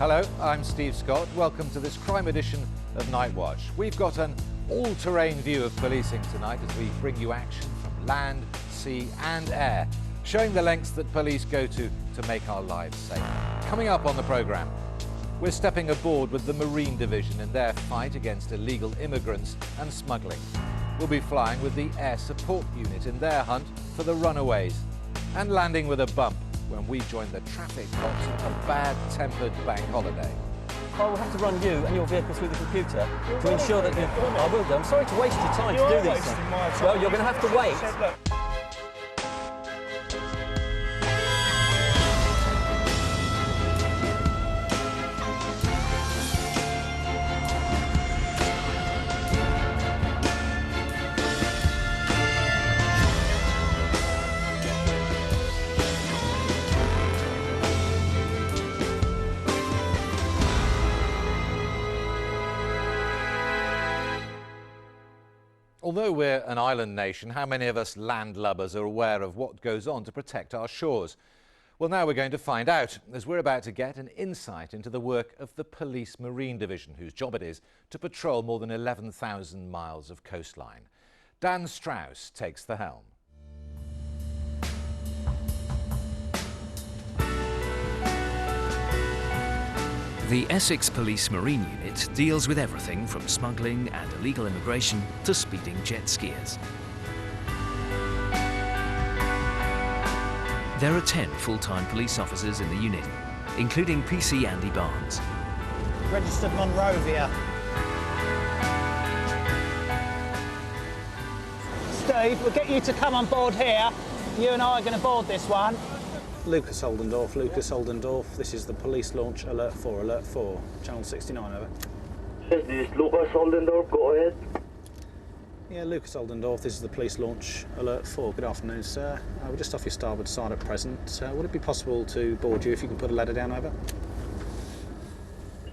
Hello, I'm Steve Scott. Welcome to this crime edition of Nightwatch. We've got an all-terrain view of policing tonight as we bring you action from land, sea and air, showing the lengths that police go to make our lives safe. Coming up on the programme, we're stepping aboard with the Marine Division in their fight against illegal immigrants and smuggling. We'll be flying with the Air Support Unit in their hunt for the runaways, and landing with a bump when we join the traffic cops on a bad-tempered bank holiday. I will have to run you and your vehicle through the computer to ensure that you... I will do. I'm sorry to waste your time to do these things. Well, you're going to have to wait. Although we're an island nation, how many of us landlubbers are aware of what goes on to protect our shores? Well, now we're going to find out, as we're about to get an insight into the work of the Police Marine Division, whose job it is to patrol more than 11,000 miles of coastline. Dan Strauss takes the helm. The Essex Police Marine Unit deals with everything from smuggling and illegal immigration to speeding jet skiers. There are 10 full-time police officers in the unit, including PC Andy Barnes. Registered Monrovia. Steve, we'll get you to come on board here. You and I are going to board this one. Lucas Oldendorf, this is the police launch, alert 4, channel 69, over. This is Lucas Oldendorf, go ahead. Yeah, Lucas Oldendorf, this is the police launch, alert 4, good afternoon, sir. We're just off your starboard side at present. Would it be possible to board you if you can put a ladder down, over?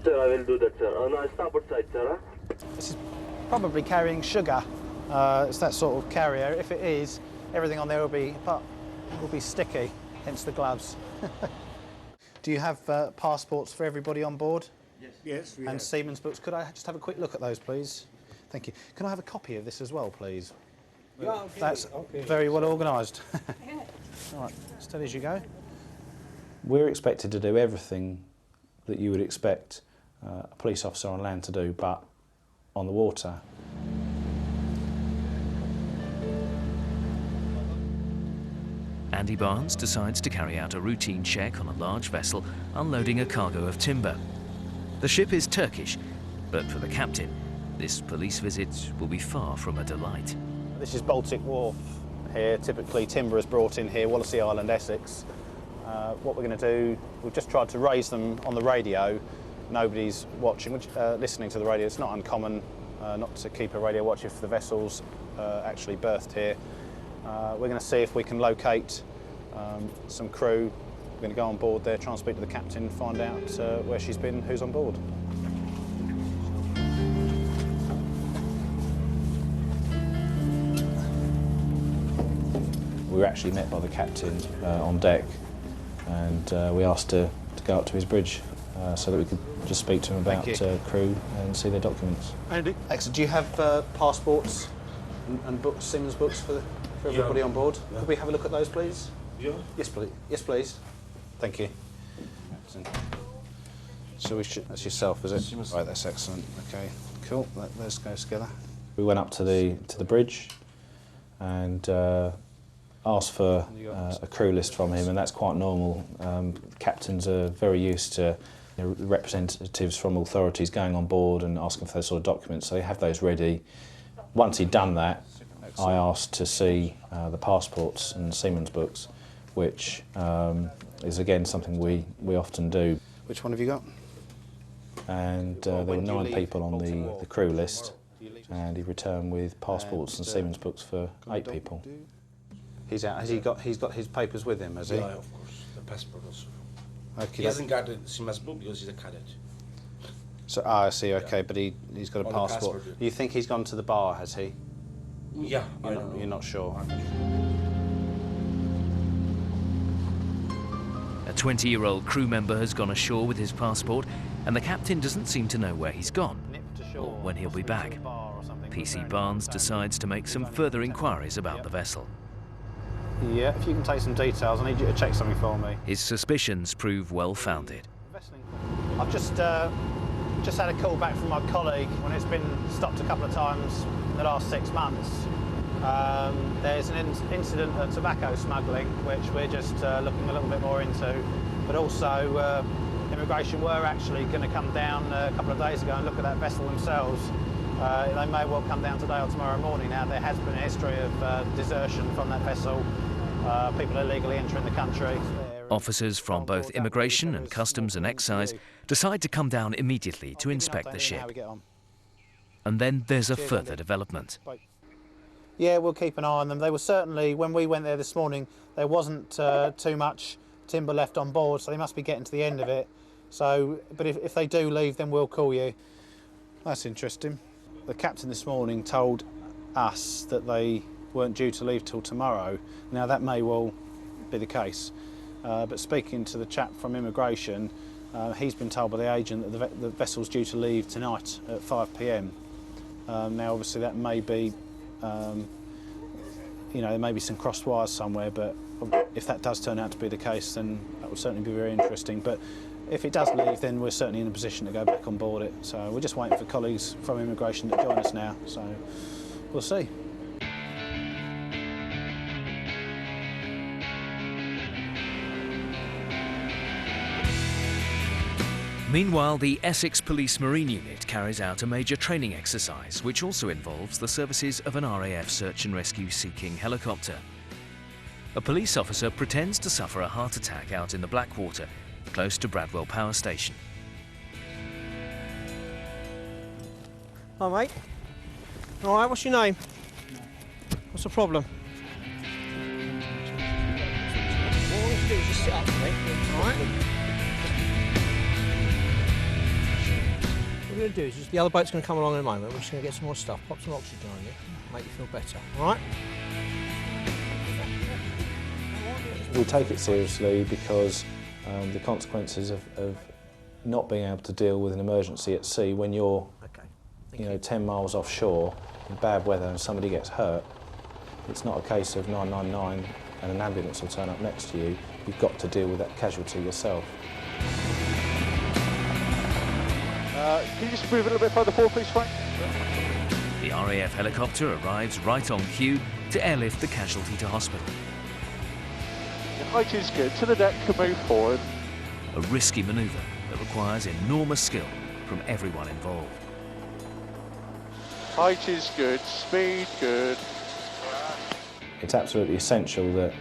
Sir, I will do that, sir. On our starboard side, sir. This is probably carrying sugar. It's that sort of carrier. If it is, everything on there will be sticky. Hence the gloves. Do you have passports for everybody on board? Yes. And seaman's books. Could I just have a quick look at those, please? Thank you. Can I have a copy of this as well, please? Yeah, okay. That's okay. very well organised. All right, steady as you go. We're expected to do everything that you would expect a police officer on land to do, but on the water. Andy Barnes decides to carry out a routine check on a large vessel unloading a cargo of timber. The ship is Turkish, but for the captain, this police visit will be far from a delight. This is Baltic Wharf here. Typically timber is brought in here, Wallasey Island, Essex. What we're going to do, we've just tried to raise them on the radio. Nobody's watching, listening to the radio. It's not uncommon not to keep a radio watch if the vessel's actually berthed here. We're going to see if we can locate some crew. We're going to go on board there, try and speak to the captain, find out where she's been, who's on board. We were actually met by the captain on deck, and we asked to go up to his bridge so that we could just speak to him about crew and see their documents. Andy? Excellent. Do you have passports and books, seaman's books for everybody on board? Yeah. Could we have a look at those, please? Yeah. Yes, please. Yes, please. Thank you. So that's yourself, is it? Right, that's excellent. Okay, cool. Let's go together. We went up to the bridge and asked for a crew list from him, and that's quite normal. Captains are very used to representatives from authorities going on board and asking for those sort of documents, so they have those ready. Once he'd done that, I asked to see the passports and seaman's books, which is again something we often do. Which one have you got? And there were 9 people on the crew list, and he returned with passports and seaman's books for 8 people. He's out. He's got his papers with him, has he? Yeah, of course. The passport also. Okay. He hasn't got the seaman's book because he's a cadet. So I see. Okay, but he's got a passport. You think he's gone to the bar, has he? Yeah, you're not sure. At 20-year-old crew member has gone ashore with his passport, and the captain doesn't seem to know where he's gone or when he'll be back. PC Barnes decides to make some further inquiries about the vessel. Yeah, if you can take some details, I need you to check something for me. His suspicions prove well-founded. I've just had a call back from my colleague when it's been stopped a couple of times in the last 6 months. There's an incident of tobacco smuggling, which we're just looking a little bit more into. But also, immigration were actually going to come down a couple of days ago and look at that vessel themselves. They may well come down today or tomorrow morning. Now, there has been a history of desertion from that vessel, people illegally entering the country. Officers from both Immigration and Customs and Excise decide to come down immediately to inspect the ship. And then there's a further development. Yeah, we'll keep an eye on them. They were certainly, when we went there this morning, there wasn't too much timber left on board, so they must be getting to the end of it. So, but if they do leave, then we'll call you. That's interesting. The captain this morning told us that they weren't due to leave till tomorrow. Now, that may well be the case. But speaking to the chap from Immigration, he's been told by the agent that the vessel's due to leave tonight at 5 p.m. Now, obviously, that may be, you know, there may be some crossed wires somewhere, but if that does turn out to be the case, then that would certainly be very interesting. But if it does leave, then we're certainly in a position to go back on board it. So we're just waiting for colleagues from Immigration to join us now, so we'll see. Meanwhile, the Essex Police Marine Unit carries out a major training exercise, which also involves the services of an RAF search and rescue seeking helicopter. A police officer pretends to suffer a heart attack out in the Blackwater, close to Bradwell Power Station. Hi, mate. All right, what's your name? What's the problem? What I want you to do is just sit up for me, all right? What we're going to do is just, the other boat's going to come along in a moment. We're just going to get some more stuff, pop some oxygen on you, make you feel better, all right? We take it seriously because the consequences of not being able to deal with an emergency at sea when you're 10 miles offshore in bad weather and somebody gets hurt, it's not a case of 999 and an ambulance will turn up next to you. You've got to deal with that casualty yourself. Can you just move a little bit further forward, please, Frank? The RAF helicopter arrives right on cue to airlift the casualty to hospital. Your height is good, to the deck, can move forward. A risky manoeuvre that requires enormous skill from everyone involved. Height is good, speed good. It's absolutely essential that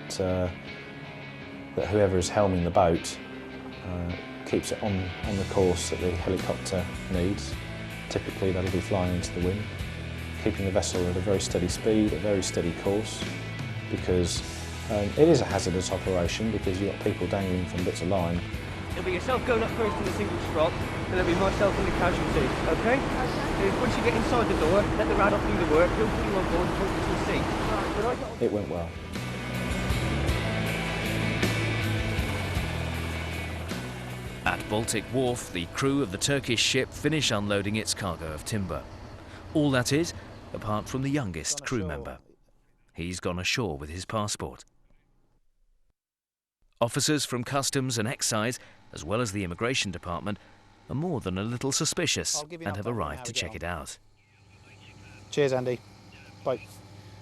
that whoever is helming the boat keeps it on the course that the helicopter needs. Typically that'll be flying into the wind, keeping the vessel at a very steady speed, a very steady course, because it is a hazardous operation because you've got people dangling from bits of line. It'll be yourself going up first in the single strop, and it'll be myself and the casualty, okay? Once you get inside the door, let the radar do the work, he'll put you on board and talk you to the seat. It went well. At Baltic Wharf, the crew of the Turkish ship finish unloading its cargo of timber. All that is, apart from the youngest crew member. He's gone ashore with his passport. Officers from Customs and Excise, as well as the Immigration Department, are more than a little suspicious and have arrived to check it out. Cheers, Andy. Bye.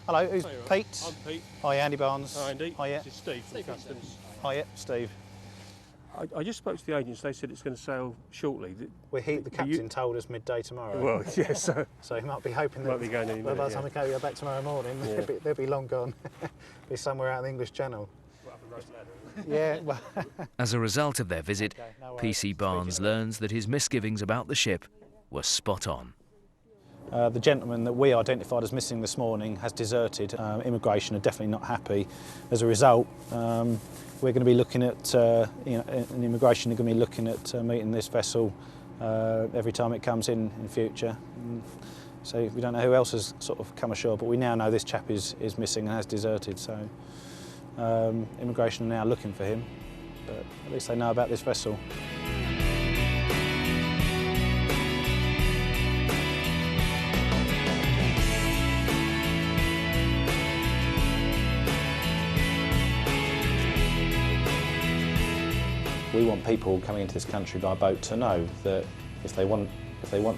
Hello, who's Pete? I'm Pete. Hi, Andy Barnes. Hi, Andy. Hiya. This is Steve from Customs. Hiya, Steve. I just spoke to the agents. They said it's going to sail shortly. The captain told us midday tomorrow. Well, yes. So he might be hoping that might be going any minute, by the time we go back tomorrow morning, Yeah. they'll be long gone. Be somewhere out in the English Channel. Yeah. Well. As a result of their visit, no worries. PC Barnes learns that his misgivings about the ship were spot on. The gentleman that we identified as missing this morning has deserted. Immigration are definitely not happy. As a result, we're going to be looking at, and Immigration are going to be looking at meeting this vessel every time it comes in future. So we don't know who else has sort of come ashore, but we now know this chap is missing and has deserted. So Immigration are now looking for him. but at least they know about this vessel. We want people coming into this country by boat to know that if they want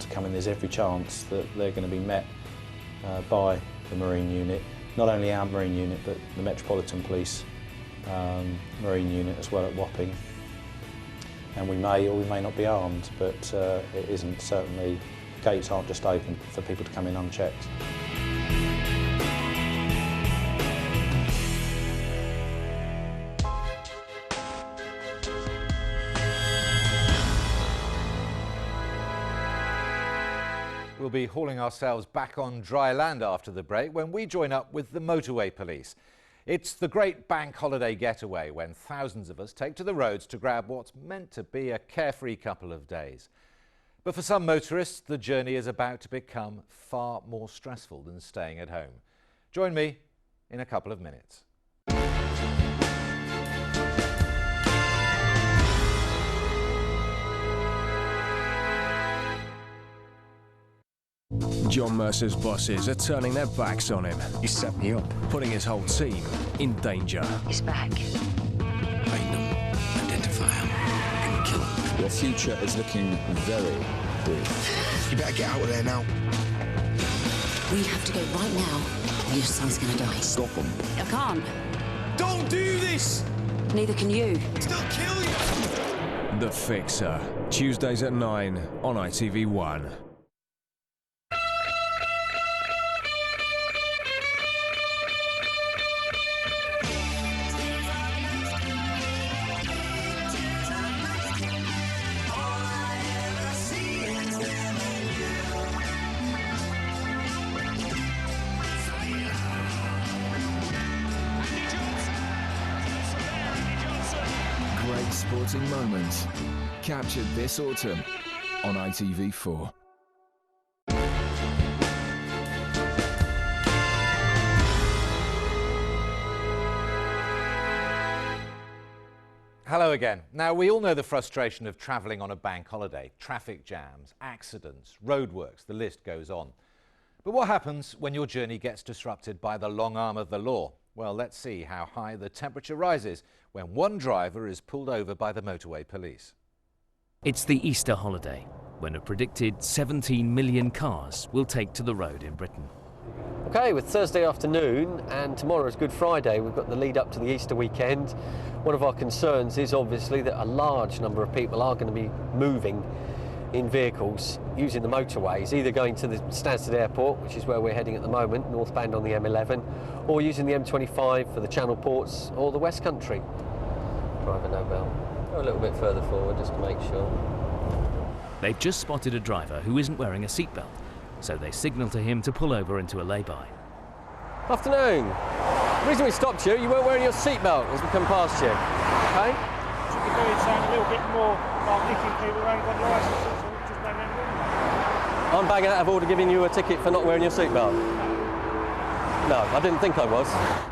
to come in, there's every chance that they're going to be met by the Marine Unit, not only our Marine Unit but the Metropolitan Police Marine Unit as well at Wapping. And we may or we may not be armed, but it isn't certainly, gates aren't just open for people to come in unchecked. We'll be hauling ourselves back on dry land after the break when we join up with the motorway police. It's the great bank holiday getaway when thousands of us take to the roads to grab what's meant to be a carefree couple of days. But for some motorists, the journey is about to become far more stressful than staying at home. Join me in a couple of minutes. John Mercer's bosses are turning their backs on him. He set me up, putting his whole team in danger. He's back. Find him, identify him, and kill him. Your future is looking very brief. You better get out of there now. We have to go right now, or your son's gonna die. Stop him. I can't. Don't do this! Neither can you. Still kill you! The Fixer, Tuesdays at 9 on ITV1. Sporting moments captured this autumn on ITV4. Hello again. Now, we all know the frustration of travelling on a bank holiday. Traffic jams, accidents, roadworks, the list goes on. But what happens when your journey gets disrupted by the long arm of the law? Well, let's see how high the temperature rises when one driver is pulled over by the motorway police. It's the Easter holiday, when a predicted 17 million cars will take to the road in Britain. OK, with Thursday afternoon and tomorrow is Good Friday, we've got the lead up to the Easter weekend. One of our concerns is obviously that a large number of people are going to be moving in vehicles using the motorways, either going to the Stansted Airport, which is where we're heading at the moment, northbound on the M11, or using the M25 for the Channel ports or the West Country. Driver no bell. Go a little bit further forward just to make sure. They've just spotted a driver who isn't wearing a seatbelt, so they signal to him to pull over into a lay-by. Afternoon. The reason we stopped you, you weren't wearing your seatbelt as we come past you. OK? Should be doing something a little bit more like nicking people who haven't got licences. I'm bagging out of order giving you a ticket for not wearing your seatbelt. No, I didn't think I was.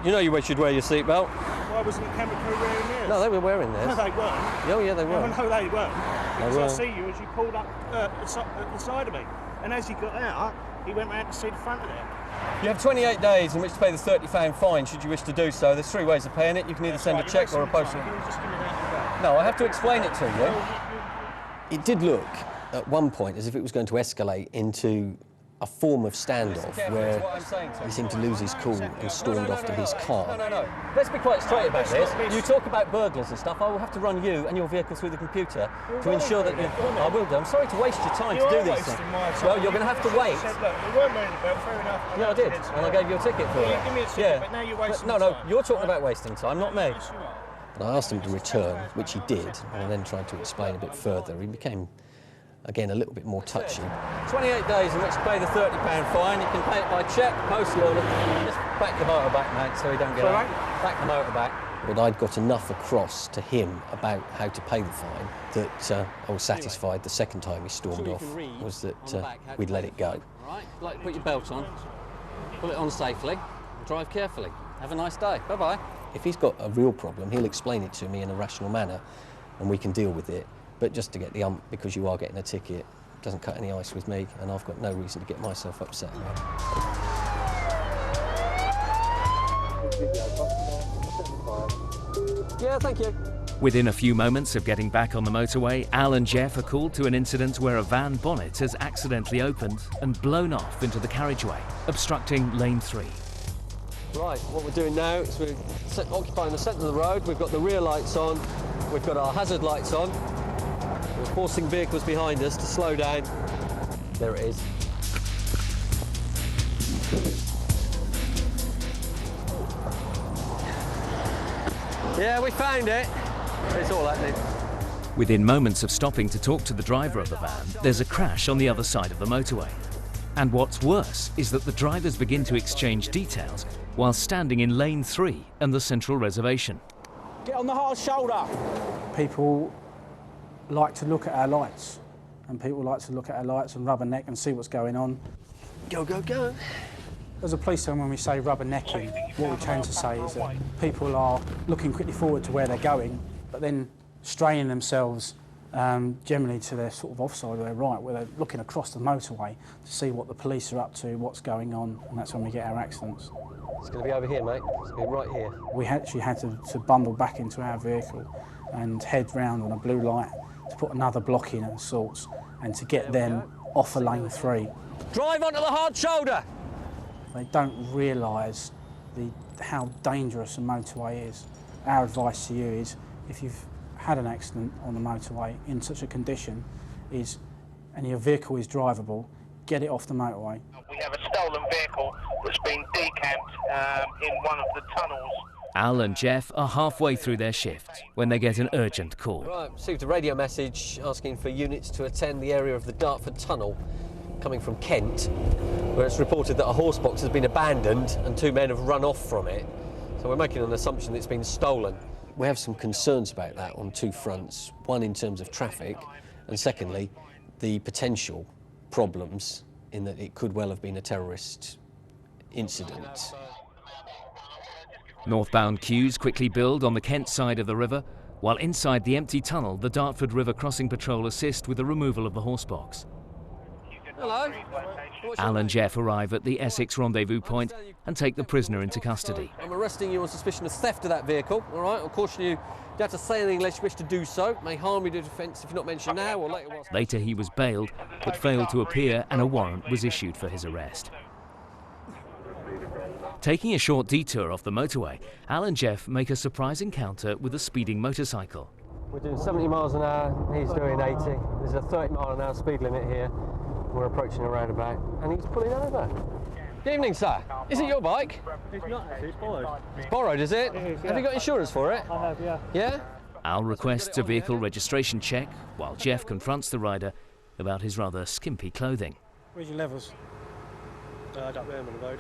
You know you should wear your seatbelt. Why wasn't the camera crew wearing theirs? No, they were wearing theirs. No, they weren't. Oh, yeah, they were. No, they weren't. Because I see you as you pulled up at the side of me. And as you got out, he went round to see the front of it. You have 28 days in which to pay the £30 fine should you wish to do so. There's 3 ways of paying it. You can either send a cheque or a postal. No, I have to explain it to you. It did look at one point as if it was going to escalate into a form of standoff where he seemed to lose his cool and stormed off to his car. No. Let's be quite straight about this. You talk about burglars and stuff, I will have to run you and your vehicle through the computer to ensure that you... I will do. I'm sorry to waste your time to do these things. Well, you're going to have to wait. You weren't wearing the belt, fair enough. Yeah, I did, and I gave you a ticket for it. Give me a ticket, but now you're wasting time. No, you're talking about wasting time, not me. But I asked him to return, which he did, and I then tried to explain a bit further. He became, again, a little bit more touchy. 28 days in which to pay the £30 fine. You can pay it by cheque, postal order. Just back the motor back, mate, so he don't get out. Back the motor back. But I'd got enough across to him about how to pay the fine that I was satisfied the second time he stormed off was that we'd let it go. All right, you'd like to put your belt on, put it on safely, drive carefully. Have a nice day. Bye-bye. If he's got a real problem, he'll explain it to me in a rational manner and we can deal with it. But just to get the ump because you are getting a ticket doesn't cut any ice with me, and I've got no reason to get myself upset about it. Yeah, thank you. Within a few moments of getting back on the motorway, Al and Jeff are called to an incident where a van bonnet has accidentally opened and blown off into the carriageway, obstructing lane 3. Right, what we're doing now is we're occupying the centre of the road. We've got the rear lights on, we've got our hazard lights on. We're forcing vehicles behind us to slow down. There it is. Yeah, we found it. It's all happening. Within moments of stopping to talk to the driver of the van, there's a crash on the other side of the motorway. And what's worse is that the drivers begin to exchange details while standing in lane 3 and the central reservation. Get on the hard shoulder. People like to look at our lights, and people like to look at our lights and rubberneck and see what's going on. Go, go, go. As a policeman, when we say rubbernecking, what we tend to say is that people are looking quickly forward to where they're going, but then straining themselves generally to their sort of offside or their right, where they're looking across the motorway to see what the police are up to, what's going on, and that's when we get our accidents. It's going to be over here, mate. It's going to be right here. We actually had to bundle back into our vehicle and head round on a blue light to put another block in of sorts and to get them off of lane 3. Drive onto the hard shoulder! They don't realise how dangerous a motorway is. Our advice to you is, if you've had an accident on the motorway in such a condition and your vehicle is drivable, get it off the motorway. We have a stolen vehicle that's been decamped in one of the tunnels. Al and Jeff are halfway through their shift when they get an urgent call. Right, received a radio message asking for units to attend the area of the Dartford Tunnel coming from Kent, where it's reported that a horse box has been abandoned and 2 men have run off from it. So we're making an assumption that it's been stolen. We have some concerns about that on 2 fronts. One, in terms of traffic, and secondly, the potential problems in that it could well have been a terrorist incident. Northbound queues quickly build on the Kent side of the river, while inside the empty tunnel, the Dartford River Crossing Patrol assist with the removal of the horse box. Hello. Al and Jeff arrive at the Essex rendezvous point and take the prisoner into custody. I'm arresting you on suspicion of theft of that vehicle, all right? I'll caution you, you don't have to say anything unless you wish to do so. It may harm you to defence if you're not mentioned now or later. Later he was bailed, but failed to appear and a warrant was issued for his arrest. Taking a short detour off the motorway, Al and Jeff make a surprise encounter with a speeding motorcycle. We're doing 70 miles an hour, he's doing 80. There's a 30-mile-an-hour speed limit here. We're approaching a roundabout, and he's pulling over. Good evening, sir. Is it your bike? It's not actually, it's borrowed. It's borrowed, is it? It is, yeah. Have you got insurance for it? I have, yeah. Yeah? Al requests a vehicle registration check, while Jeff confronts the rider about his rather skimpy clothing. Where's your levers? I don't remember the road.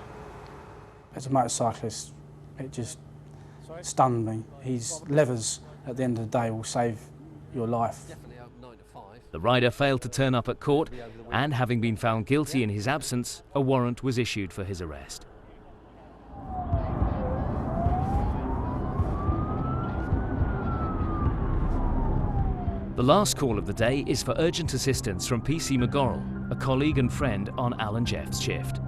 As a motorcyclist, it just stunned me. His levers, at the end of the day, will save your life. The rider failed to turn up at court, and having been found guilty in his absence, a warrant was issued for his arrest. The last call of the day is for urgent assistance from PC McGorrell, a colleague and friend on Al and Jeff's shift.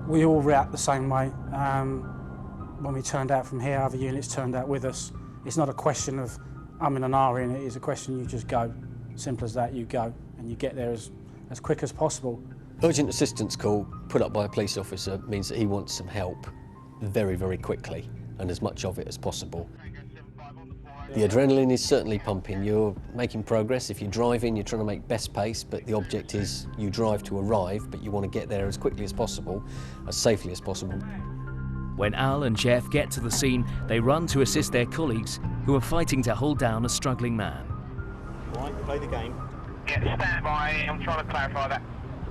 We all react the same way. When we turned out from here, other units turned out with us. It's not a question of I'm in an RE, and it is a question you just go. Simple as that, you go, and you get there as quick as possible. Urgent assistance call put up by a police officer means that he wants some help very, very quickly, and as much of it as possible. The adrenaline is certainly pumping. You're making progress. If you're driving, you're trying to make best pace, but the object is you drive to arrive, but you want to get there as quickly as possible, as safely as possible. When Al and Jeff get to the scene, they run to assist their colleagues who are fighting to hold down a struggling man. Right, play the game. Yeah, stand by. I'm trying to clarify that.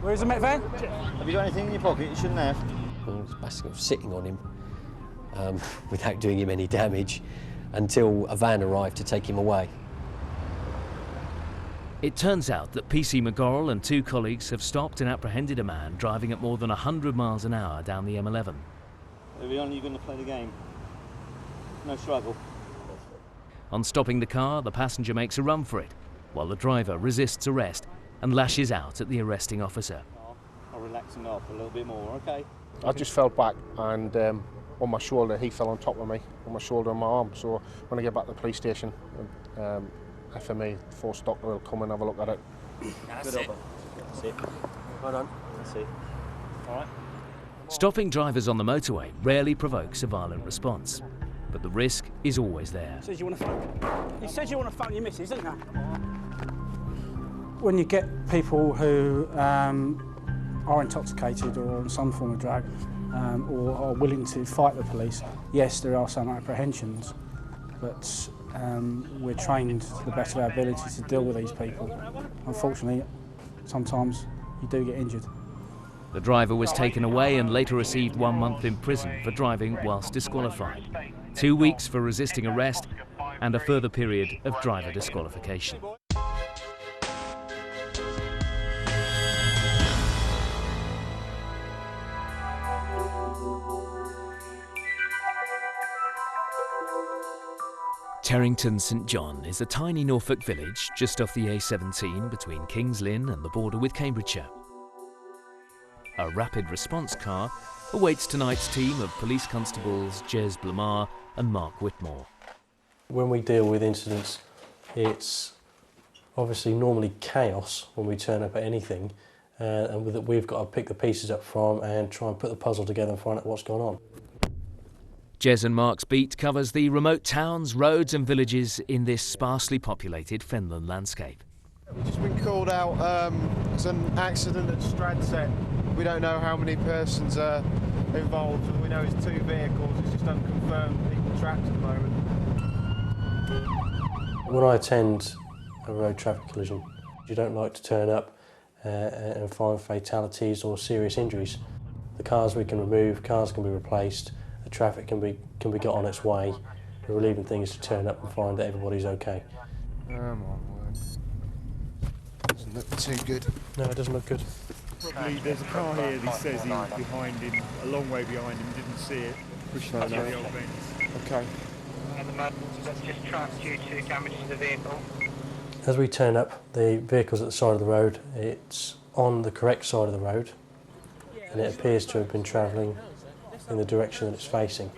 Where's the Met van? Have you got anything in your pocket you shouldn't have? I was basically sitting on him without doing him any damage until a van arrived to take him away. It turns out that PC McGorrell and 2 colleagues have stopped and apprehended a man driving at more than 100 miles an hour down the M11. Are we only going to play the game? No struggle. On stopping the car, the passenger makes a run for it, while the driver resists arrest and lashes out at the arresting officer. I'll relax him off a little bit more, okay? I just fell back and on my shoulder, he fell on top of me, on my shoulder and my arm. So when I get back to the police station, FME, Force Doctor will come and have a look at it. That's it. That's it. Well done. That's it. All right. Stopping drivers on the motorway rarely provokes a violent response, but the risk is always there. He says you want to phone your missus, isn't that? When you get people who are intoxicated or on some form of drug or are willing to fight the police, yes, there are some apprehensions, but we're trained to the best of our ability to deal with these people. Unfortunately, sometimes you do get injured. The driver was taken away and later received 1 month in prison for driving whilst disqualified, 2 weeks for resisting arrest, and a further period of driver disqualification. Terrington St John is a tiny Norfolk village just off the A17 between Kings Lynn and the border with Cambridgeshire. A rapid response car awaits tonight's team of police constables Jez Blamar and Mark Whitmore. When we deal with incidents, it's obviously normally chaos when we turn up at anything, and we've got to pick the pieces up from and try and put the puzzle together and find out what's going on. Jez and Mark's beat covers the remote towns, roads and villages in this sparsely populated fenland landscape. We've just been called out as an accident at Sept. We don't know how many persons are involved. All we know is 2 vehicles. It's just unconfirmed. People trapped at the moment. When I attend a road traffic collision, you don't like to turn up and find fatalities or serious injuries. The cars we can remove, cars can be replaced, the traffic can be got on its way. The relieving thing is to turn up and find that everybody's okay. Oh my word. Doesn't look too good. No, it doesn't look good. Probably there's a car here that says he was behind him, a long way behind him, didn't see it. Pushed up the old fence. Okay. At the moment, that's just trapped due to damage to the vehicle. As we turn up, the vehicle's at the side of the road. It's on the correct side of the road, and it appears to have been travelling in the direction that it's facing.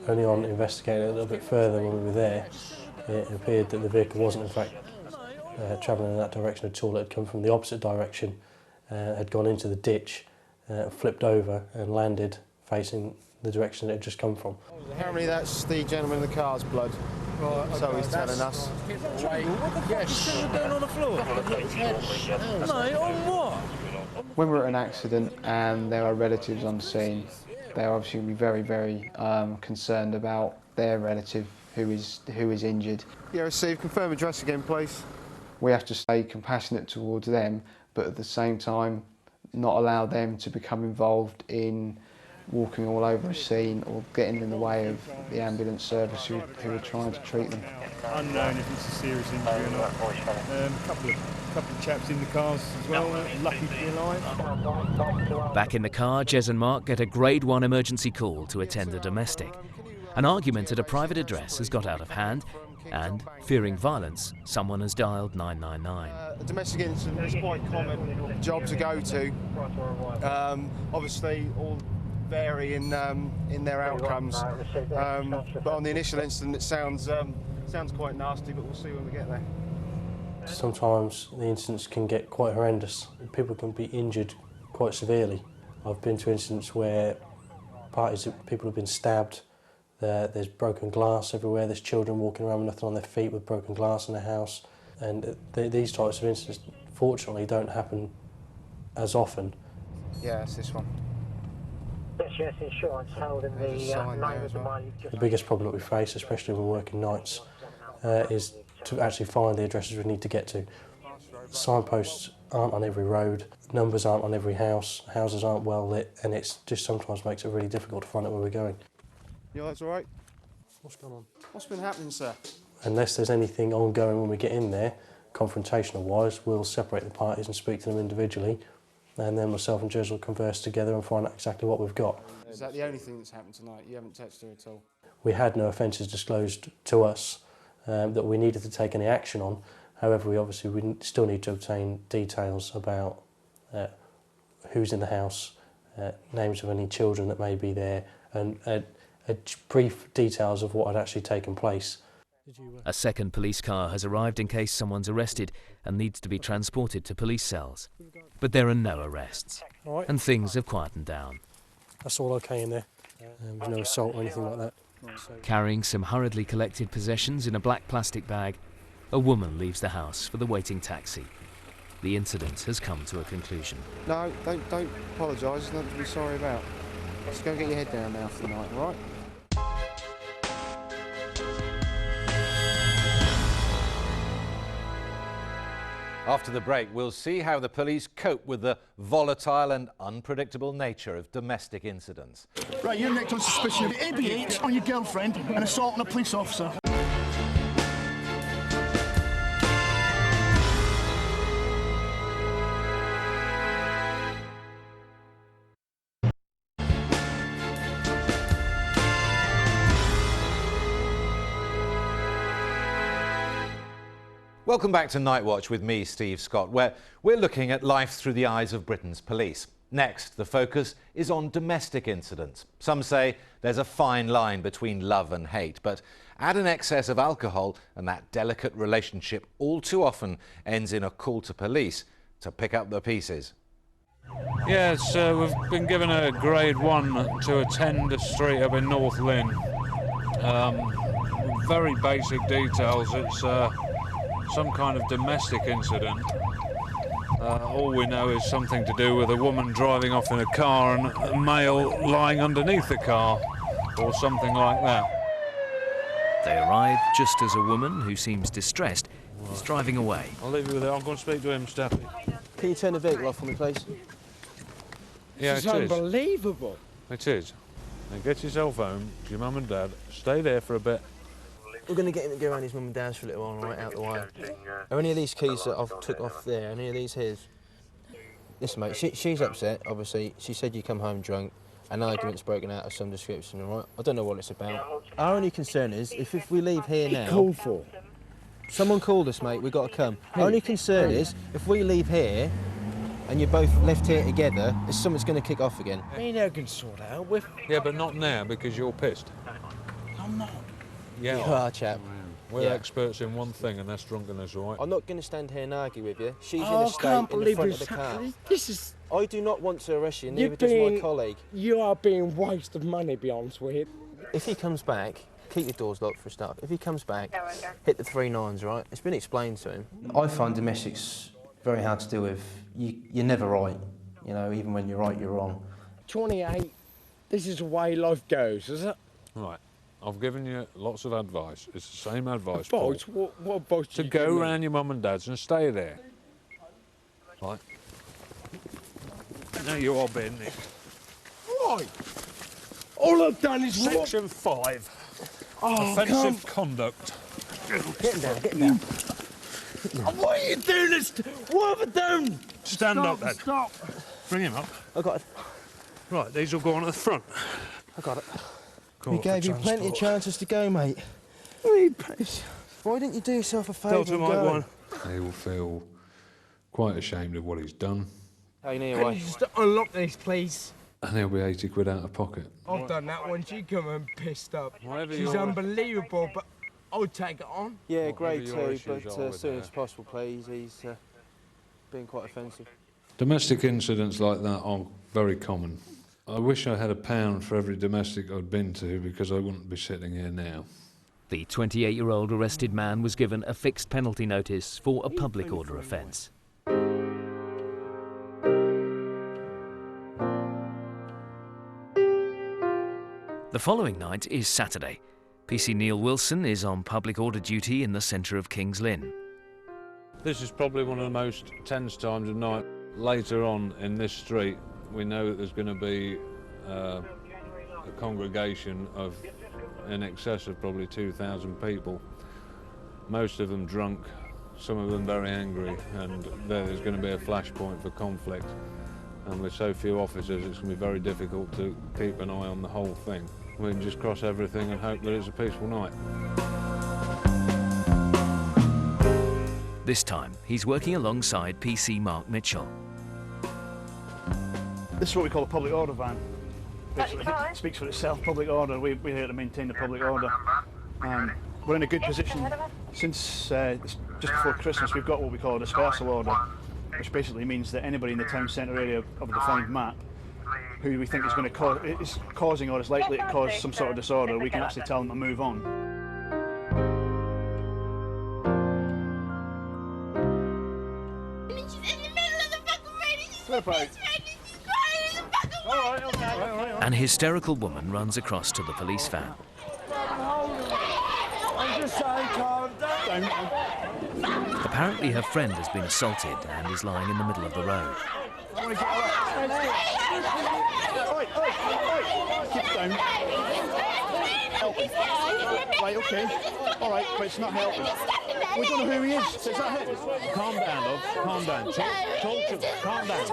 Only on investigating a little bit further when we were there, it appeared that the vehicle wasn't in fact travelling in that direction at all. It had come from the opposite direction, had gone into the ditch, flipped over and landed facing the direction it had just come from. Apparently that's the gentleman in the car's blood. Right, so he's telling us. What the fuck is going on the floor? No, on what? When we're at an accident and there are relatives on scene, they're obviously going to be very, very concerned about their relative who is injured. Yeah, receive. Confirm address again, please. We have to stay compassionate towards them, but at the same time not allow them to become involved in walking all over a scene or getting in the way of the ambulance service who are trying to treat them. Unknown if it's a serious injury or not. Couple of chaps in the cars as well, lucky to be alive. Back in the car, Jez and Mark get a Grade 1 emergency call to attend a domestic. An argument at a private address has got out of hand, and, fearing violence, someone has dialed 999. A domestic incident is quite common job to go to. Obviously, all vary in their outcomes. But on the initial incident, it sounds quite nasty. But we'll see when we get there. Sometimes the incidents can get quite horrendous. People can be injured quite severely. I've been to incidents where people have been stabbed. There's broken glass everywhere. There's children walking around with nothing on their feet with broken glass in their house. And these types of incidents, fortunately, don't happen as often. Yeah, it's this one. Yes, insurance held in the name of the mile. The biggest problem that we face, especially when we're working nights, is to actually find the addresses we need to get to. Signposts aren't on every road, numbers aren't on every house, houses aren't well lit, and it just sometimes makes it really difficult to find out where we're going. Yeah, that's all right. What's going on? What's been happening, sir? Unless there's anything ongoing when we get in there, confrontational-wise, we'll separate the parties and speak to them individually and then myself and Jez will converse together and find out exactly what we've got. Is that the only thing that's happened tonight? You haven't texted her at all? We had no offences disclosed to us that we needed to take any action on. However, we still need to obtain details about who's in the house, names of any children that may be there, and brief details of what had actually taken place. A second police car has arrived in case someone's arrested and needs to be transported to police cells. But there are no arrests, and things have quietened down. That's all okay in there. There's no assault or anything like that. Carrying some hurriedly collected possessions in a black plastic bag, a woman leaves the house for the waiting taxi. The incident has come to a conclusion. No, don't apologise. There's nothing to be sorry about. Just go and get your head down now for the night, all right? After the break, we'll see how the police cope with the volatile and unpredictable nature of domestic incidents. Right, you're next on suspicion of ABH on your girlfriend and assault on a police officer. Welcome back to Nightwatch with me, Steve Scott, where we're looking at life through the eyes of Britain's police. Next, the focus is on domestic incidents. Some say there's a fine line between love and hate, but add an excess of alcohol and that delicate relationship all too often ends in a call to police to pick up the pieces. Yes, we've been given a grade 1 to attend a street up in North Lynn. Very basic details. It's some kind of domestic incident. All we know is something to do with a woman driving off in a car and a male lying underneath the car, or something like that. They arrive just as a woman who seems distressed is driving away. I'll leave you with it. I'll go and speak to him, Staffy. Can you turn the vehicle off for me, please? Yeah, This it is is. unbelievable. It is. Now get yourself home to your mum and dad. Stay there for a bit. We're going to get him to go around his mum and dad's for a little while, right out the way. Are any of these keys that I've took off there, any of these his? Listen, mate, she's upset, obviously. She said you come home drunk, an argument's broken out of some description, all right? I don't know what it's about. Our only concern is, if we leave here now... Called for? Someone called us, mate, we've got to come. Our only concern is, if we leave here, and you're both left here together, is something's going to kick off again. Me and her can sort it out with. Yeah, but not now, because you're pissed. I'm not. Yeah, You are, chap. We're Yeah. experts in one thing, and that's drunkenness, all right? I'm not going to stand here and argue with you. She's in Oh, a I state can't in the believe front of it's the car. happening. This is... I do not want to arrest you, You're neither does my being- colleague. You are being waste of money, be honest with you. If he comes back, keep your doors locked for a start. If he comes back, hit the 3 9s, right? It's been explained to him. I find domestics very hard to deal with. You're never right. You know, even when you're right, you're wrong. 28, this is the way life goes, is it? Right. I've given you lots of advice. It's the same advice, Advice? Paul. What advice To did you go give me? round your mum and dad's and stay there. Right. Now you are being nicked. Right. All I've done is walk. Section 5. Oh, Offensive conduct. Get him down, get him down. What are you doing? What have I done? Stand Stop, up, then. Stop. Bring him up. I got it. Right, these will go on at the front. I got it. Call We for gave you plenty of transport. chances to go, mate. Why didn't you do yourself a favour Delta and Mike go? 1. He will feel quite ashamed of what he's done, Hey, near Can way. you just unlock these, please? and he'll be 80 quid out of pocket. I've done that one. She come and pissed up. Whatever She's your- unbelievable, but I'll take it on. Yeah, grade Whatever your 2, issues but are as with soon that. as possible, please. He's being quite offensive. Domestic incidents like that are very common. I wish I had £1 for every domestic I'd been to, because I wouldn't be sitting here now. The 28-year-old arrested man was given a fixed penalty notice for a public order offence. The following night is Saturday. PC Neil Wilson is on public order duty in the centre of King's Lynn. This is probably one of the most tense times of night. Later on in this street, we know that there's going to be a congregation of in excess of probably 2,000 people. Most of them drunk, some of them very angry, and there's going to be a flashpoint for conflict. And with so few officers, it's going to be very difficult to keep an eye on the whole thing. We can just cross everything and hope that it's a peaceful night. This time, he's working alongside PC Mark Mitchell. This is what we call a public order van. Basically, it speaks for itself, public order. We're here to maintain the public order. We're in a good position. Since just before Christmas, we've got what we call a dispersal order, which basically means that anybody in the town centre area of a defined map who we think is going to is causing or is likely to cause some sort of disorder, we can actually tell them to move on. An hysterical woman runs across to the police van. I'm just saying, calm down. Apparently her friend has been assaulted and is lying in the middle of the road. Keep down. Right, okay. All right, but it's not helping. We don't know who he is. Is that him? Calm down, love. Calm down. Talk to me. Calm down.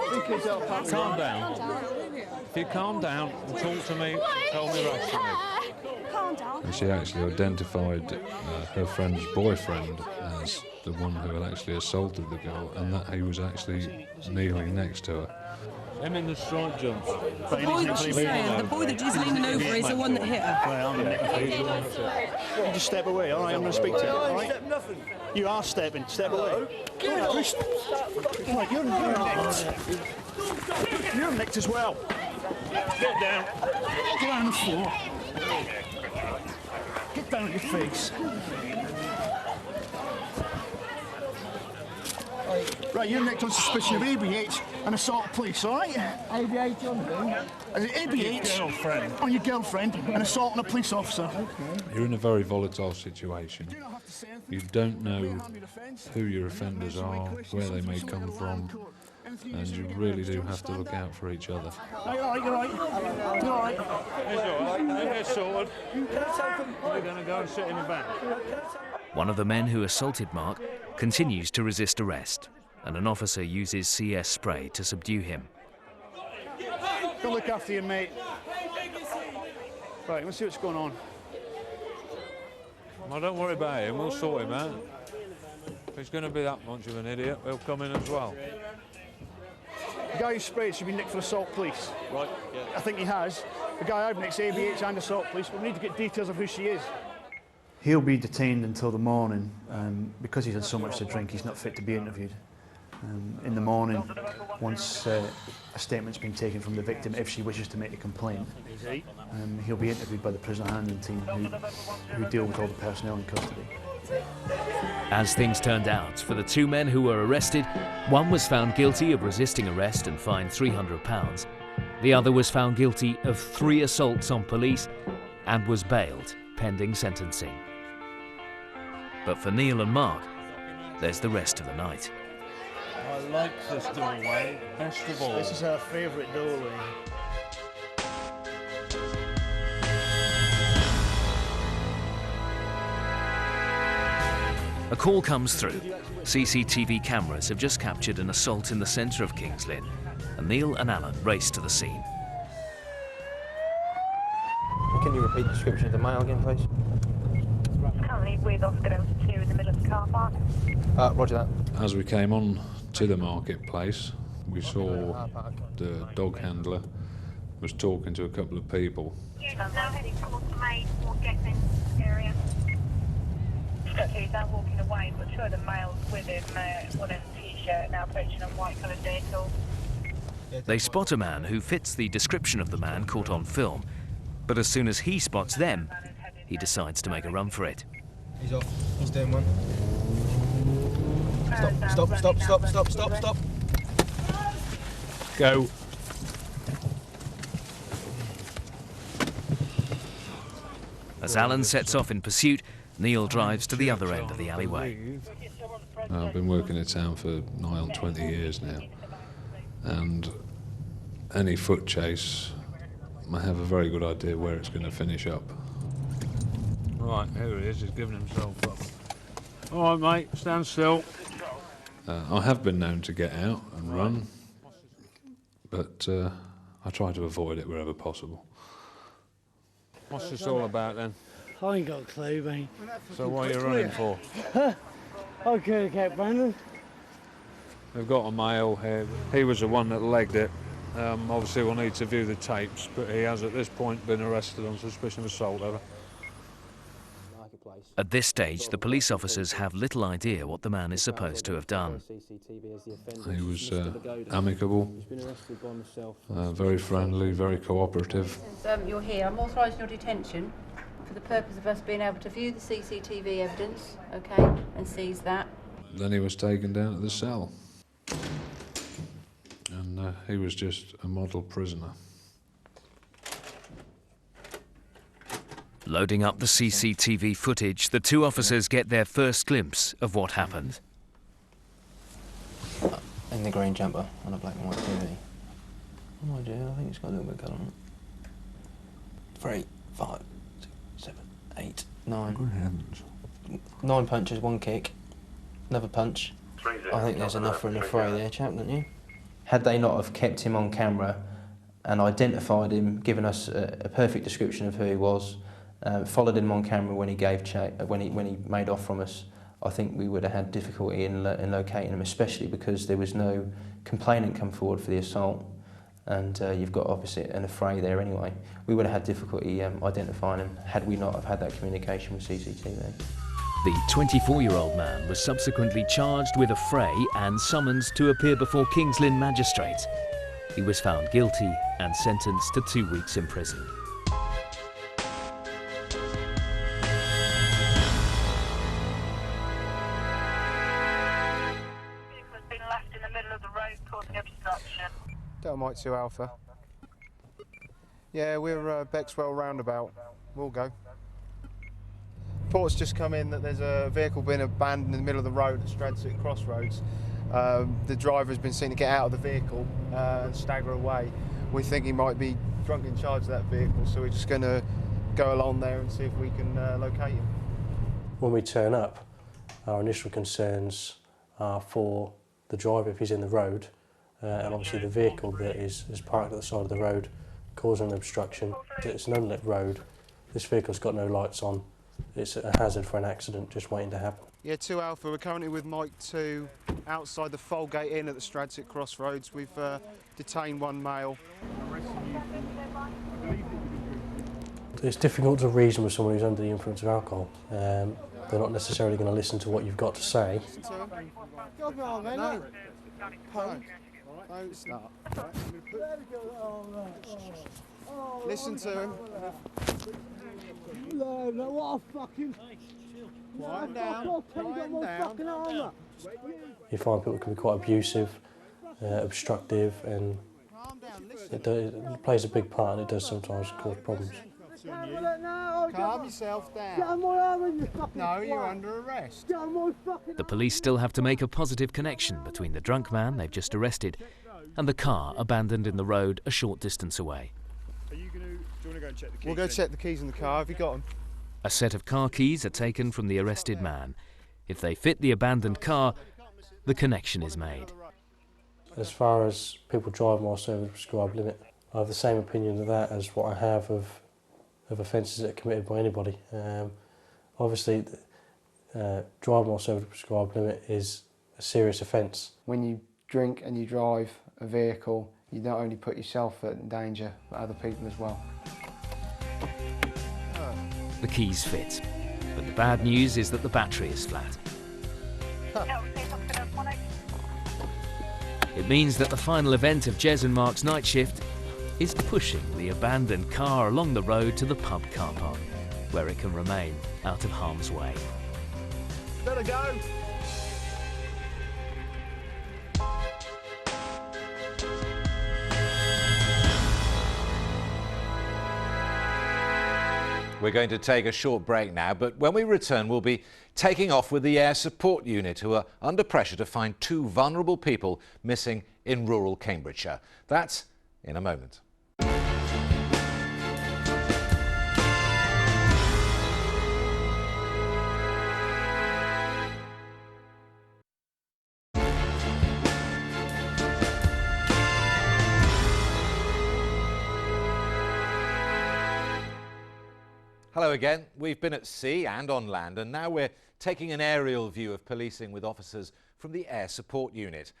Calm down. If you calm down and talk to me, tell me rationally. And she actually identified her friend's boyfriend as the one who had actually assaulted the girl, and that he was actually kneeling next to her. Him in the stripe jumps. The boy that she's saying, the boy that she's leaning over is the one that hit her. You just step away, all right? I'm going to speak to you, all right? You are stepping. Step away. Right, you're nicked. You're nicked as well. Get down. Get on the floor. Get down on your face. Right, you're nicked on suspicion of ABH and assault of police, all right? ABH on who? ABH on your girlfriend and assault on a police officer. You're in a very volatile situation. You don't know who your offenders are, where they may come from, and you really do have to look out for each other. You're all right, you're all right. You're all right. It's all right. You get sorted. We're going to go and sit in the back. One of the men who assaulted Mark continues to resist arrest, and an officer uses CS spray to subdue him. Go look after your mate. Right, let's see what's going on. Well, don't worry about him, we'll sort him out. If he's going to be that much of an idiot, he'll come in as well. The guy who sprayed should be nicked for assault police. Right, yeah. I think he has. The guy I've nicked's ABH and assault police, but we need to get details of who she is. He'll be detained until the morning. Because he's had so much to drink, he's not fit to be interviewed. In the morning, once a statement's been taken from the victim, if she wishes to make a complaint, he'll be interviewed by the prisoner handling team who deal with all the personnel in custody. As things turned out, for the two men who were arrested, one was found guilty of resisting arrest and fined £300. The other was found guilty of 3 assaults on police and was bailed pending sentencing. But for Neil and Mark, there's the rest of the night. I like this doorway, best of all. This is our favourite doorway. A call comes through. CCTV cameras have just captured an assault in the centre of Kings Lynn, and Neil and Alan race to the scene. Can you repeat the description of the male again, please? Currently with Oscar Delta 2 in the middle of the car park. Roger that. As we came on to the marketplace, we saw the dog handler was talking to a couple of people. Yes, I'm now heading towards the main Getting area. He's now walking away, but 2 of the males with him, one in a t-shirt, now approaching a white-coloured vehicle. They spot a man who fits the description of the man caught on film, but as soon as he spots them, he decides to make a run for it. He's off. He's doing one. Stop, stop, stop, stop, stop, stop. Go. As Alan sets off in pursuit, Neil drives to the other end of the alleyway. I've been working in town for nigh on 20 years now, and any foot chase, I have a very good idea where it's going to finish up. Right, here he is, he's giving himself up. All right, mate, stand still. I have been known to get out and run, but I try to avoid it wherever possible. What's this all about then? I ain't got a clue, mate. So what are you running for? I could have kept running. They've got a male here. He was the one that legged it. Obviously we'll need to view the tapes, but he has at this point been arrested on suspicion of assault. At this stage, the police officers have little idea what the man is supposed to have done. He was amicable, very friendly, very cooperative. Since you're here, I'm authorising your detention for the purpose of us being able to view the CCTV evidence, okay, and seize that. Then he was taken down to the cell. And he was just a model prisoner. Loading up the CCTV footage, the two officers get their first glimpse of what happened. In the green jumper on a black and white TV. Oh my dear, I think it's got a little bit of colour on it. 3, 5, 6, 7, 8, 9. Good heavens. 9 punches, 1 kick. Another punch. I think there's enough for an affray there, chap, don't you? Had they not have kept him on camera and identified him, given us a perfect description of who he was, followed him on camera when he when he made off from us, I think we would have had difficulty in locating him, especially because there was no complainant come forward for the assault, and you've got opposite an affray there anyway. We would have had difficulty identifying him had we not have had that communication with CCTV. The 24-year-old man was subsequently charged with affray and summoned to appear before King's Lynn magistrates. He was found guilty and sentenced to 2 weeks in prison. Delta Mike 2 Alpha. Yeah, we're Bexwell roundabout. We'll go. Report's just come in that there's a vehicle being abandoned in the middle of the road at Stradset Crossroads. The driver has been seen to get out of the vehicle and stagger away. We think he might be drunk in charge of that vehicle, so we're just going to go along there and see if we can locate him. When we turn up, our initial concerns are for the driver if he's in the road, and obviously the vehicle that is parked at the side of the road causing an obstruction. It's an unlit road. This vehicle's got no lights on. It's a hazard for an accident just waiting to happen. Yeah, 2 Alpha, we're currently with Mike 2 outside the Folgate Inn at the Stradset Crossroads. We've detained 1 male. It's difficult to reason with someone who's under the influence of alcohol. They're not necessarily going to listen to what you've got to say. No. Don't start. Listen to him. No, what a fucking... Quiet down. Quiet down. You find people can be quite abusive, obstructive, and it plays a big part, and it does sometimes cause problems. Calm yourself down. No, you're under arrest. The police still have to make a positive connection between the drunk man they've just arrested and the car abandoned in the road a short distance away. Do you want to go and check the keys? We'll go check the keys in the car. Have you got them? A set of car keys are taken from the arrested man. If they fit the abandoned car, the connection is made. As far as people driving whilst over the prescribed limit, I have the same opinion of that as what I have of offences that are committed by anybody. Obviously, driving whilst over the prescribed limit is a serious offence. When you drink and you drive a vehicle, you not only put yourself in danger, but other people as well. The keys fit, but the bad news is that the battery is flat. It means that the final event of Jez and Mark's night shift is pushing the abandoned car along the road to the pub car park, where it can remain out of harm's way. Better go. We're going to take a short break now, but when we return, we'll be taking off with the Air Support Unit, who are under pressure to find 2 vulnerable people missing in rural Cambridgeshire. That's in a moment. Hello again. We've been at sea and on land, and now we're taking an aerial view of policing with officers from the Air Support Unit.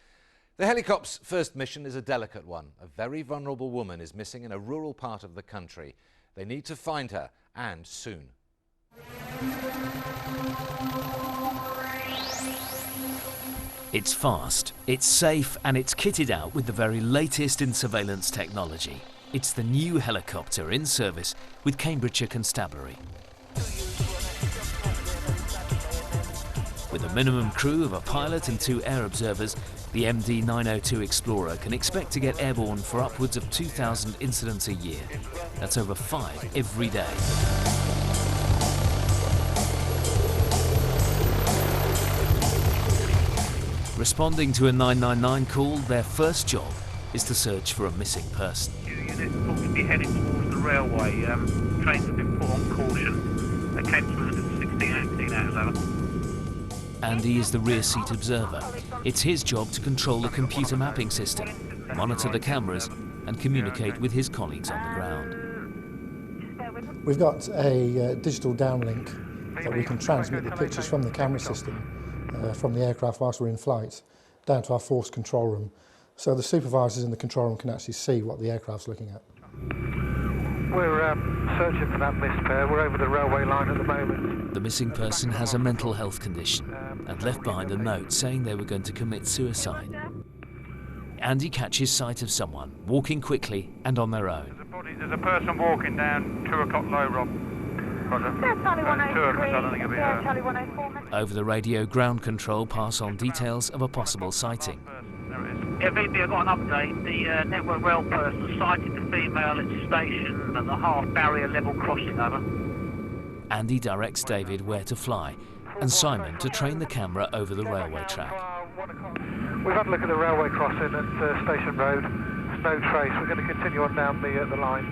The helicopter's first mission is a delicate one. A very vulnerable woman is missing in a rural part of the country. They need to find her, and soon. It's fast, it's safe, and it's kitted out with the very latest in surveillance technology. It's the new helicopter in service with Cambridgeshire Constabulary. With a minimum crew of a pilot and 2 air observers, the MD 902 Explorer can expect to get airborne for upwards of 2,000 incidents a year. That's over 5 every day. Responding to a 999 call, their first job is to search for a missing person. Unit looks to be heading towards the railway. Trains have been put on caution. They came through at 16:18 hours over. Andy is the rear seat observer. It's his job to control the computer mapping system, monitor the cameras and communicate with his colleagues on the ground. We've got a digital downlink that we can transmit the pictures from the camera system from the aircraft whilst we're in flight down to our force control room. So the supervisors in the control room can actually see what the aircraft's looking at. We're searching for that missed pair. We're over the railway line at the moment. The missing person has a mental health condition and left behind a note saying they were going to commit suicide. Andy catches sight of someone walking quickly and on their own. There's a person walking down 2 o'clock low, Rob. Roger. Charlie 103, I don't think it'll be her. Charlie 104. Over the radio, ground control pass on details of a possible sighting. Yeah, VP, I've got an update. The Network Rail person sighted the female at the station at the half barrier level crossing over. Andy directs David where to fly and Simon to train the camera over the railway track. We've had a look at the railway crossing at Station Road. There's no trace. We're going to continue on down the line.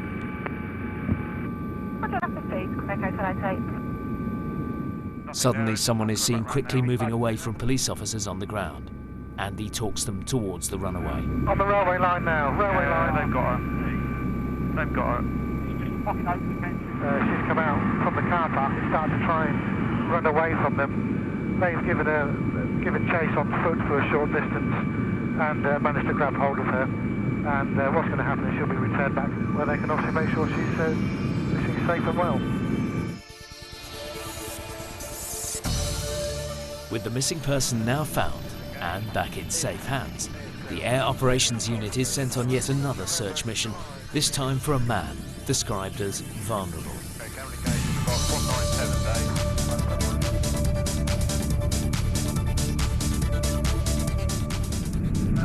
Suddenly, someone is seen quickly moving away from police officers on the ground. Andy talks them towards the runaway. On the railway line now. Railway line. They've got her. They've got her. She's come out from the car park and started to try and run away from them. They've given chase on foot for a short distance and managed to grab hold of her. And what's going to happen is she'll be returned back where they can obviously make sure she's safe and well. With the missing person now found and back in safe hands, the Air Operations Unit is sent on yet another search mission, this time for a man described as vulnerable.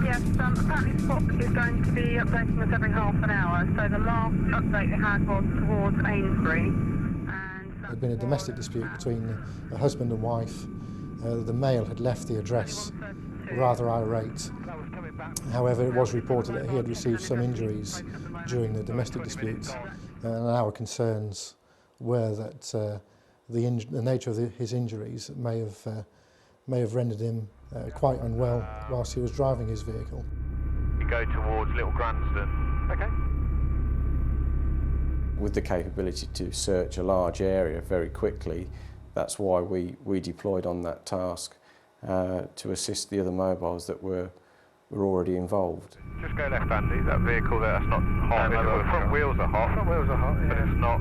Yes, apparently Spock is going to be updating us every half an hour, so the last update they had was towards Amesbury. There'd been a domestic dispute between a husband and wife. The male had left the address rather irate. However, it was reported that he had received some injuries during the domestic dispute, and our concerns were that the nature of his injuries may have rendered him quite unwell whilst he was driving his vehicle. You go towards Little Granston. Okay. With the capability to search a large area very quickly, that's why we deployed on that task to assist the other mobiles that were already involved. Just go left, Andy. That vehicle there, that's not hot. The front wheels are hot. Front wheels are hot, yeah. But it's not.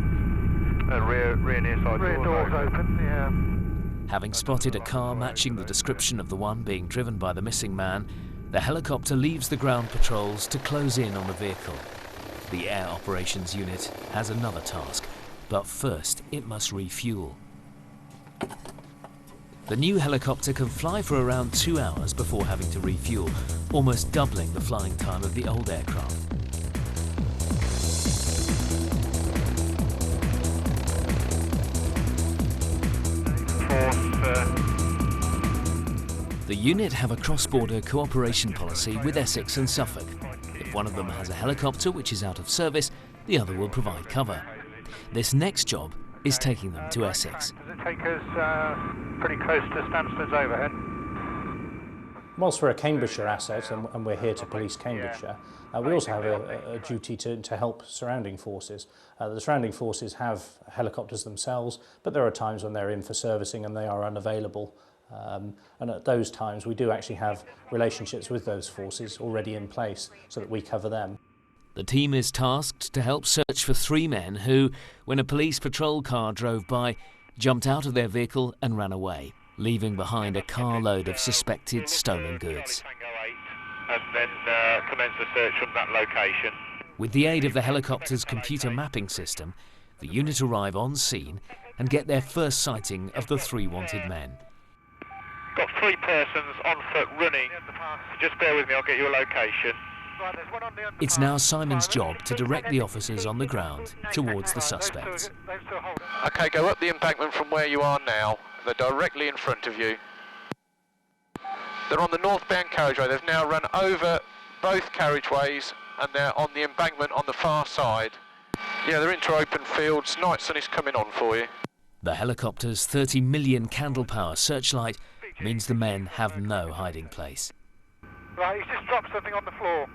Rear near side doors open. Yeah. Having spotted a car matching the description of the one being driven by the missing man, the helicopter leaves the ground patrols to close in on the vehicle. The Air Operations Unit has another task, but first it must refuel. The new helicopter can fly for around 2 hours before having to refuel, almost doubling the flying time of the old aircraft. The unit have a cross-border cooperation policy with Essex and Suffolk. If one of them has a helicopter which is out of service, the other will provide cover. This next job is taking them to Essex. Does it take us pretty close to Stanston's overhead? Whilst we're a Cambridgeshire asset and we're here to police Cambridgeshire, we also have a duty to help surrounding forces. The surrounding forces have helicopters themselves, but there are times when they're in for servicing and they are unavailable. And at those times we do actually have relationships with those forces already in place so that we cover them. The team is tasked to help search for 3 men who, when a police patrol car drove by, jumped out of their vehicle and ran away, leaving behind a carload of suspected stolen goods. And then commence the search from that location. With the aid of the helicopter's computer mapping system, the unit arrive on scene and get their first sighting of the 3 wanted men. Got 3 persons on foot running. Just bear with me, I'll get you a location. It's now Simon's job to direct the officers on the ground towards the suspects. OK, go up the embankment from where you are now. They're directly in front of you. They're on the northbound carriageway. They've now run over both carriageways and they're on the embankment on the far side. Yeah, they're into open fields. Night sun is coming on for you. The helicopter's 30 million candle power searchlight means the men have no hiding place. Right, he's just dropped something on the floor.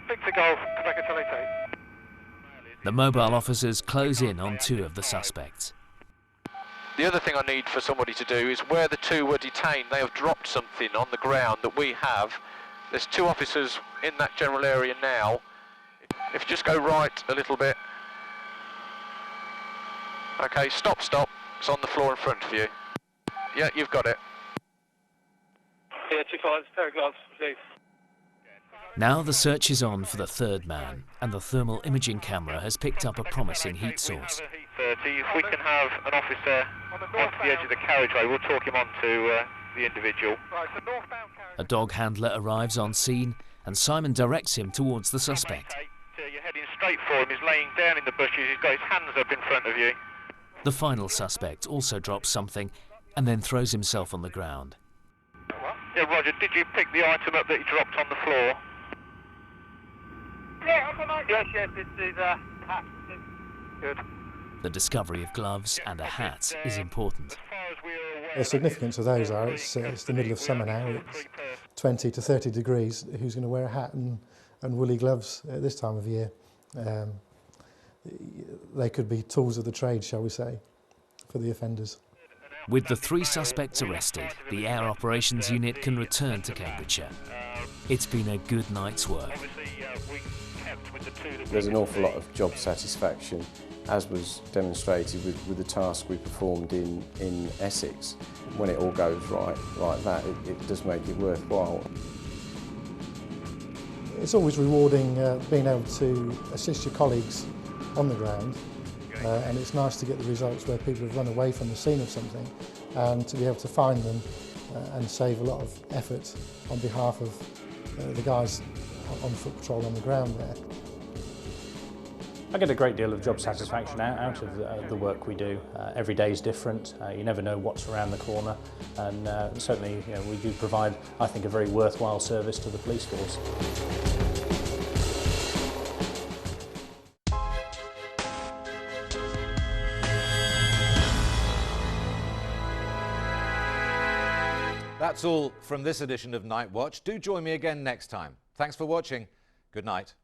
Victor Golf, Quebec Utility. The mobile officers close in on 2 of the suspects. The other thing I need for somebody to do is where the 2 were detained, they have dropped something on the ground that we have. There's 2 officers in that general area now. If you just go right a little bit. OK, stop. It's on the floor in front of you. Yeah, you've got it. Yeah, 2-5, pair of gloves, please. Now the search is on for the 3rd man, and the thermal imaging camera has picked up a promising heat source. 30. If we can have an officer onto the edge of the carriageway, we'll talk him on to the individual. A dog handler arrives on scene, and Simon directs him towards the suspect. You're heading straight for him. He's laying down in the bushes. He's got his hands up in front of you. The final suspect also drops something and then throws himself on the ground. Yeah, Roger, did you pick the item up that he dropped on the floor? Yes, this is a hat. Good. The discovery of gloves and a hat is important. The significance of those are it's the middle of summer now, it's 20 to 30 degrees. Who's going to wear a hat and woolly gloves at this time of year? They could be tools of the trade, shall we say, for the offenders. With the 3 suspects arrested, the Air Operations Unit can return to Cambridgeshire. It's been a good night's work. There's an awful lot of job satisfaction, as was demonstrated with the task we performed in Essex. When it all goes right like that, it does make it worthwhile. It's always rewarding being able to assist your colleagues on the ground, and it's nice to get the results where people have run away from the scene of something and to be able to find them and save a lot of effort on behalf of the guys on foot patrol on the ground there. I get a great deal of job satisfaction out of the work we do. Every day is different. You never know what's around the corner, and certainly we do provide, I think, a very worthwhile service to the police force. That's all from this edition of Nightwatch. Do join me again next time. Thanks for watching. Good night.